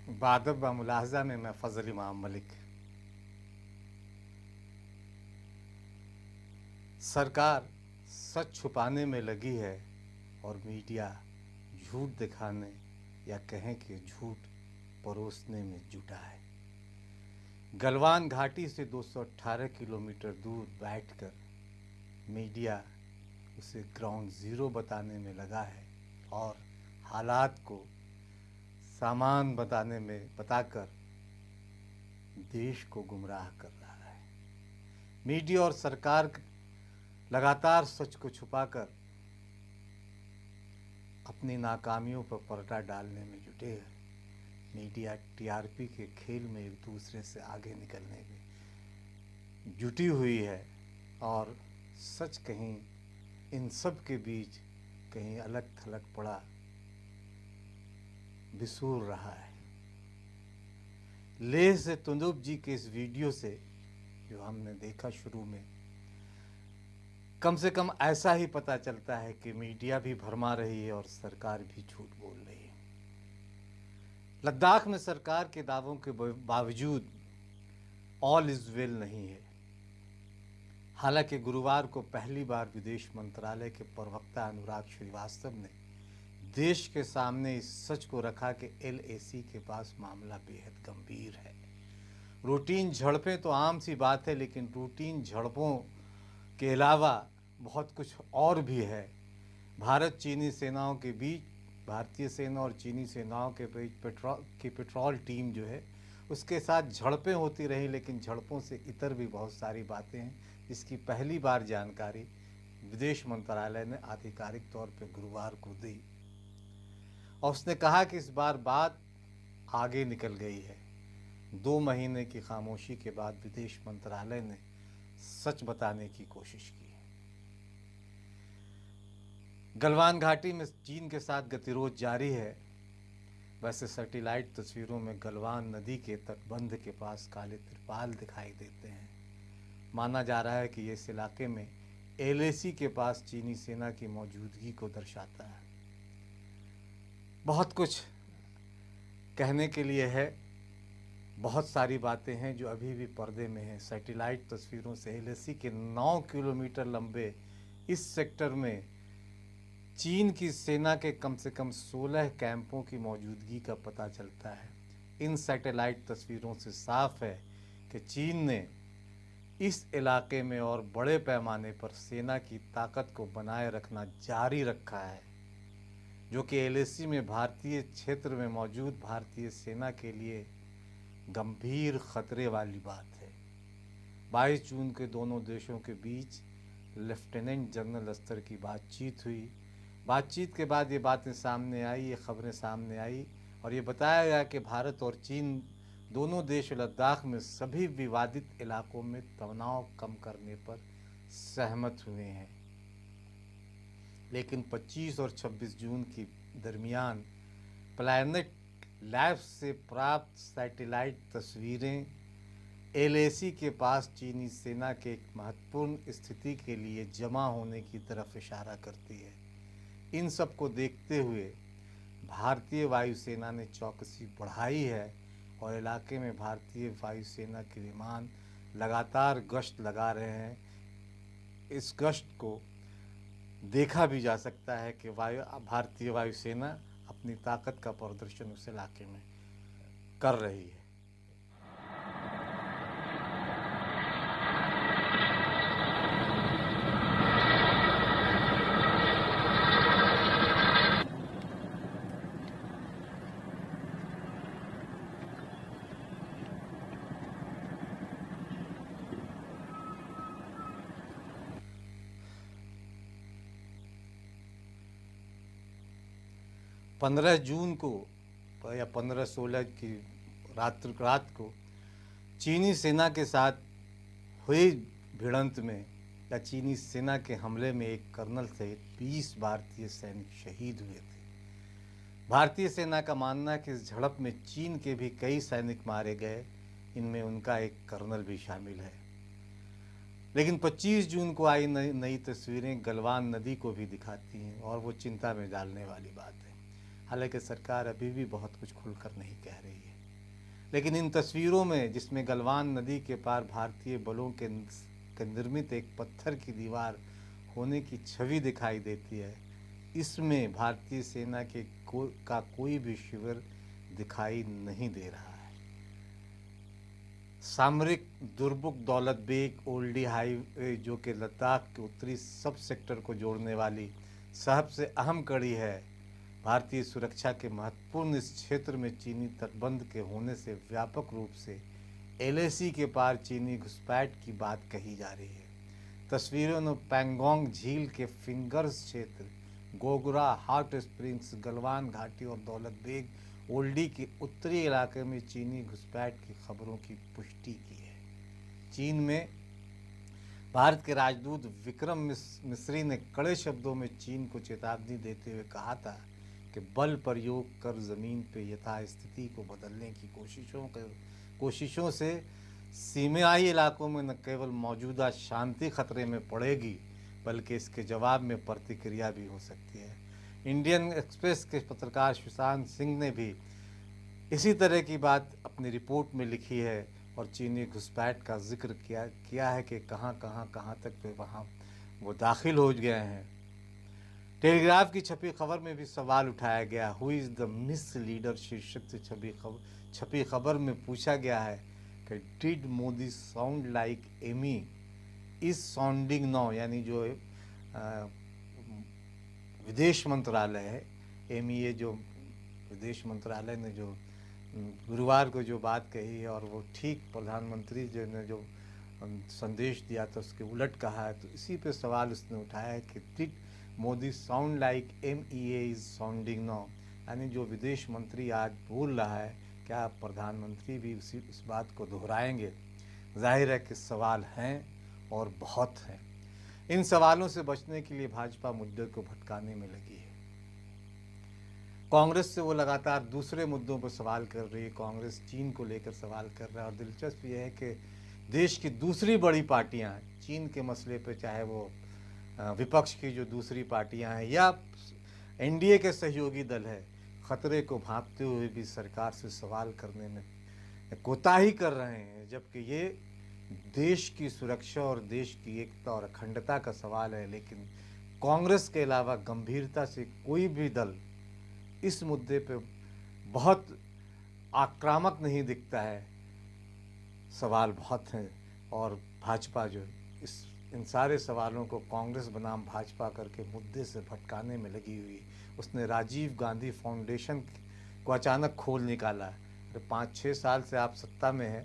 बादब व मुलाहजा में मैं फजल इमाम मलिक। सरकार सच छुपाने में लगी है और मीडिया झूठ दिखाने या कहें कि झूठ परोसने में जुटा है। गलवान घाटी से 218 किलोमीटर दूर बैठकर मीडिया उसे ग्राउंड ज़ीरो बताने में लगा है और हालात को सामान बताकर देश को गुमराह कर रहा है। मीडिया और सरकार लगातार सच को छुपाकर अपनी नाकामियों पर पर्दा डालने में जुटे हैं। मीडिया टीआरपी के खेल में एक दूसरे से आगे निकलने में जुटी हुई है और सच कहीं इन सब के बीच कहीं अलग थलग पड़ा बिसूर रहा है। लेह से तुंदुप जी के इस वीडियो से जो हमने देखा शुरू में, कम से कम ऐसा ही पता चलता है कि मीडिया भी भरमा रही है और सरकार भी झूठ बोल रही है। लद्दाख में सरकार के दावों के बावजूद ऑल इज वेल नहीं है। हालांकि गुरुवार को पहली बार विदेश मंत्रालय के प्रवक्ता अनुराग श्रीवास्तव ने देश के सामने इस सच को रखा कि एलएसी के पास मामला बेहद गंभीर है। रूटीन झड़पें तो आम सी बात है, लेकिन रूटीन झड़पों के अलावा बहुत कुछ और भी है। भारत चीनी सेनाओं के बीच, भारतीय सेना और चीनी सेनाओं के बीच पेट्रोल टीम जो है उसके साथ झड़पें होती रही, लेकिन झड़पों से इतर भी बहुत सारी बातें हैं जिसकी पहली बार जानकारी विदेश मंत्रालय ने आधिकारिक तौर पर गुरुवार को दी और उसने कहा कि इस बार बात आगे निकल गई है। 2 महीने की खामोशी के बाद विदेश मंत्रालय ने सच बताने की कोशिश की। गलवान घाटी में चीन के साथ गतिरोध जारी है। वैसे सैटेलाइट तस्वीरों में गलवान नदी के तटबंध के पास काले तिरपाल दिखाई देते हैं। माना जा रहा है कि ये इस इलाके में एलएसी के पास चीनी सेना की मौजूदगी को दर्शाता है। बहुत कुछ कहने के लिए है, बहुत सारी बातें हैं जो अभी भी पर्दे में हैं। सैटेलाइट तस्वीरों से एलएसी के 9 किलोमीटर लंबे इस सेक्टर में चीन की सेना के कम से कम 16 कैंपों की मौजूदगी का पता चलता है। इन सैटेलाइट तस्वीरों से साफ है कि चीन ने इस इलाके में और बड़े पैमाने पर सेना की ताकत को बनाए रखना जारी रखा है, जो कि एलएसी में भारतीय क्षेत्र में मौजूद भारतीय सेना के लिए गंभीर खतरे वाली बात है। 22 जून के दोनों देशों के बीच लेफ्टिनेंट जनरल स्तर की बातचीत हुई। बातचीत के बाद ये बातें सामने आई, ये खबरें सामने आई और ये बताया गया कि भारत और चीन दोनों देश लद्दाख में सभी विवादित इलाकों में तनाव कम करने पर सहमत हुए हैं। लेकिन 25 और 26 जून की दरमियान प्लैनेट लैब्स से प्राप्त सैटेलाइट तस्वीरें एलएसी के पास चीनी सेना के एक महत्वपूर्ण स्थिति के लिए जमा होने की तरफ इशारा करती है। इन सब को देखते हुए भारतीय वायुसेना ने चौकसी बढ़ाई है और इलाके में भारतीय वायुसेना के विमान लगातार गश्त लगा रहे हैं। इस गश्त को देखा भी जा सकता है कि भारतीय वायुसेना अपनी ताकत का प्रदर्शन उस इलाके में कर रही है। पंद्रह जून को या 15-16 की रात को चीनी सेना के साथ हुई भिड़ंत में या चीनी सेना के हमले में एक कर्नल सहित 20 भारतीय सैनिक शहीद हुए थे। भारतीय सेना का मानना है कि इस झड़प में चीन के भी कई सैनिक मारे गए, इनमें उनका एक कर्नल भी शामिल है। लेकिन 25 जून को आई नई तस्वीरें गलवान नदी को भी दिखाती हैं और वो चिंता में डालने वाली बात है। हालांकि सरकार अभी भी बहुत कुछ खुलकर नहीं कह रही है। लेकिन इन तस्वीरों में, जिसमें गलवान नदी के पार भारतीय बलों के निर्मित एक पत्थर की दीवार होने की छवि दिखाई देती है, इसमें भारतीय सेना के कोई भी शिविर दिखाई नहीं दे रहा है। सामरिक दुर्बुक दौलत बेग ओल्डी हाईवे, जो कि लद्दाख के उत्तरी सब सेक्टर को जोड़ने वाली सबसे अहम कड़ी है, भारतीय सुरक्षा के महत्वपूर्ण इस क्षेत्र में चीनी तटबंध के होने से व्यापक रूप से एलएसी के पार चीनी घुसपैठ की बात कही जा रही है। तस्वीरों में पैंगोंग झील के फिंगर्स क्षेत्र, गोगरा, हॉट स्प्रिंग्स, गलवान घाटी और दौलत बेग ओल्डी के उत्तरी इलाके में चीनी घुसपैठ की खबरों की पुष्टि की है। चीन में भारत के राजदूत विक्रम मिस्री ने कड़े शब्दों में चीन को चेतावनी देते हुए कहा था कि बल प्रयोग कर ज़मीन पर यथास्थिति को बदलने की कोशिशों से सीमाई इलाकों में न केवल मौजूदा शांति खतरे में पड़ेगी, बल्कि इसके जवाब में प्रतिक्रिया भी हो सकती है। इंडियन एक्सप्रेस के पत्रकार सुशांत सिंह ने भी इसी तरह की बात अपनी रिपोर्ट में लिखी है और चीनी घुसपैठ का जिक्र किया है कि कहाँ तक वहाँ वो दाखिल हो गए हैं। टेलीग्राफ की छपी खबर में भी सवाल उठाया गया, who is the misleader शीर्षक से छपी खबर में पूछा गया है कि did Modi sound like Amy is sounding now, यानी जो विदेश मंत्रालय है, एमईए जो विदेश मंत्रालय ने जो गुरुवार को जो बात कही है और वो ठीक प्रधानमंत्री जो ने जो संदेश दिया था उसके उलट कहा है, तो इसी पे सवाल उसने उठाया है कि did Modi sound like MEA is sounding now, यानी जो विदेश मंत्री आज बोल रहा है क्या प्रधानमंत्री भी उस बात को दोहराएंगे। जाहिर है कि सवाल हैं और बहुत हैं। इन सवालों से बचने के लिए भाजपा मुद्दे को भटकाने में लगी है। कांग्रेस से वो लगातार दूसरे मुद्दों पर सवाल कर रही है। कांग्रेस चीन को लेकर सवाल कर रहा है और दिलचस्प ये है कि देश की दूसरी बड़ी पार्टियां चीन के मसले पर, चाहे वो विपक्ष की जो दूसरी पार्टियां हैं या एनडीए के सहयोगी दल है, खतरे को भांपते हुए भी सरकार से सवाल करने में कोताही कर रहे हैं, जबकि ये देश की सुरक्षा और देश की एकता और अखंडता का सवाल है। लेकिन कांग्रेस के अलावा गंभीरता से कोई भी दल इस मुद्दे पे बहुत आक्रामक नहीं दिखता है। सवाल बहुत हैं और भाजपा जो इन सारे सवालों को कांग्रेस बनाम भाजपा करके मुद्दे से भटकाने में लगी हुई। उसने राजीव गांधी फाउंडेशन को अचानक खोल निकाला। 5-6 साल से आप सत्ता में हैं,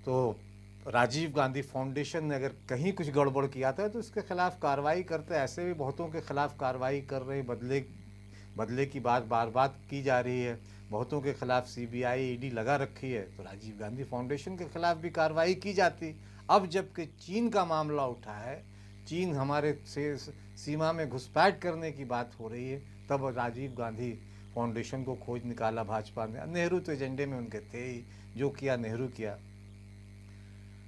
तो राजीव गांधी फाउंडेशन ने अगर कहीं कुछ गड़बड़ किया था तो उसके खिलाफ कार्रवाई करते। ऐसे भी बहुतों के खिलाफ कार्रवाई कर रहे, बदले की बात बार बार की जा रही है। बहुतों के खिलाफ सीबीआई ईडी लगा रखी है, तो राजीव गांधी फाउंडेशन के खिलाफ भी कार्रवाई की जाती। अब जबकि चीन का मामला उठा है, चीन हमारे सीमा में घुसपैठ करने की बात हो रही है, तब राजीव गांधी फाउंडेशन को खोज निकाला भाजपा ने। नेहरू तो एजेंडे में उनके थे ही, जो किया नेहरू किया।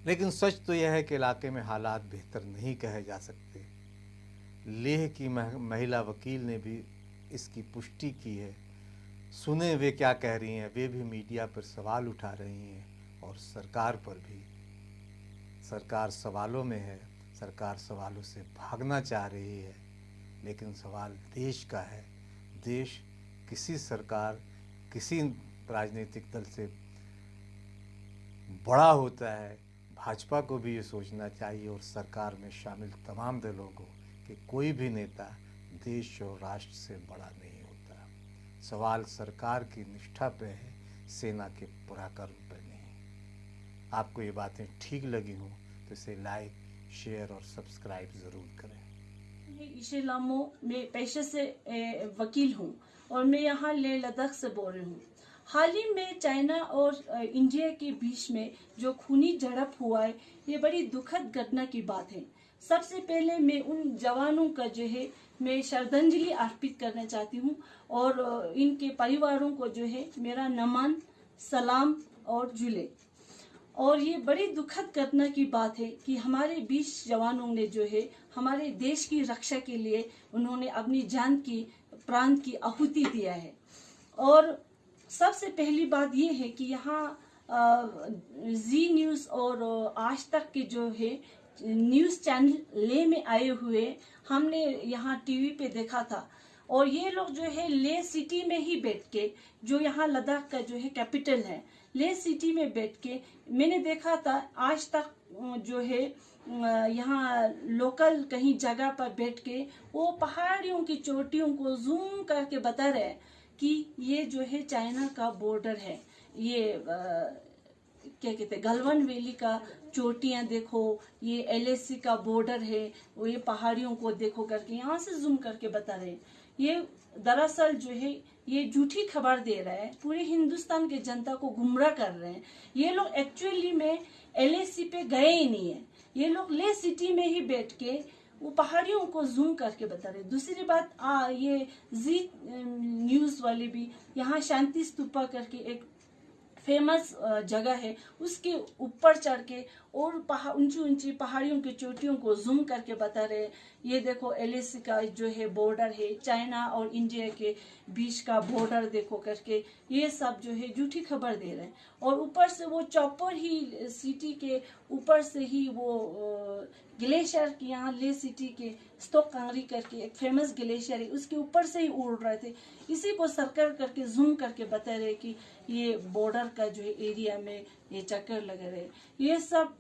लेकिन सच तो यह है कि इलाके में हालात बेहतर नहीं कहे जा सकते। लेह की महिला वकील ने भी इसकी पुष्टि की है। सुने वे क्या कह रही हैं। वे भी मीडिया पर सवाल उठा रही हैं और सरकार पर भी। सरकार सवालों में है, सरकार सवालों से भागना चाह रही है, लेकिन सवाल देश का है। देश किसी सरकार, किसी राजनीतिक दल से बड़ा होता है। भाजपा को भी ये सोचना चाहिए और सरकार में शामिल तमाम दलों को कि कोई भी नेता देश और राष्ट्र से बड़ा नहीं होता। सवाल सरकार की निष्ठा पे है, सेना के पराक्रम पे नहीं। आपको ये बातें ठीक लगी हों तो इसे लाइक, शेयर और सब्सक्राइब ज़रूर करें। मैं ईशे लामो, मैं पेशे से वकील हूँ और मैं यहाँ लेह लद्दाख से बोल रही हूँ। हाल ही में चाइना और इंडिया के बीच में जो खूनी झड़प हुआ है, ये बड़ी दुखद घटना की बात है। सबसे पहले मैं उन जवानों का जो है मैं श्रद्धांजलि अर्पित करना चाहती हूँ और इनके परिवारों को जो है मेरा नमन, सलाम और जुले। और ये बड़ी दुखद घटना की बात है कि हमारे 20 जवानों ने जो है हमारे देश की रक्षा के लिए उन्होंने अपनी जान की, प्राण की आहुति दिया है। और सबसे पहली बात ये है कि यहाँ जी न्यूज़ और आज तक के जो है न्यूज़ चैनल ले में आए हुए हमने यहाँ टीवी पे देखा था। और ये लोग जो है ले सिटी में ही बैठ के, जो यहाँ लद्दाख का जो है कैपिटल है, ले सिटी में बैठ के मैंने देखा था। आज तक जो है यहाँ लोकल कहीं जगह पर बैठ के वो पहाड़ियों की चोटियों को जूम करके बता रहे हैं कि ये जो है चाइना का बॉर्डर है। ये क्या कहते हैं, गलवान वैली का चोटियां देखो, ये LAC का बॉर्डर है, वो ये पहाड़ियों को देखो करके यहाँ से जूम करके बता रहे हैं। ये दरअसल जो है ये झूठी खबर दे रहा है, पूरे हिंदुस्तान के जनता को गुमराह कर रहे हैं। ये लोग एक्चुअली में LAC पे गए ही नहीं है, ये लोग ले सिटी में ही बैठ के वो पहाड़ियों को जूम करके बता रहे। दूसरी बात ये जी न्यूज़ वाले भी यहाँ शांति स्तूपा करके एक फेमस जगह है, उसके ऊपर चढ़ के और ऊंची ऊंची पहाड़ियों की चोटियों को जूम करके बता रहे, ये देखो LAC का जो है बॉर्डर है, चाइना और इंडिया के बीच का बॉर्डर देखो करके ये सब जो है झूठी खबर दे रहे हैं। और ऊपर से वो चॉपर ही सिटी के ऊपर से ही वो ग्लेशियर की यहाँ ले सिटी के स्टोक कांगरी करके एक फेमस ग्लेशियर है, उसके ऊपर से ही उड़ रहे थे। इसी को सर्कल करके जूम करके बता रहे कि ये बॉर्डर का जो है एरिया में ये चक्कर लगा रहे। ये सब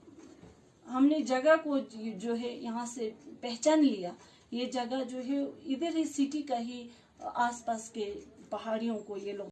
हमने जगह को जो है यहाँ से पहचान लिया। ये जगह जो है इधर ही सिटी का ही आसपास के पहाड़ियों को ये लोग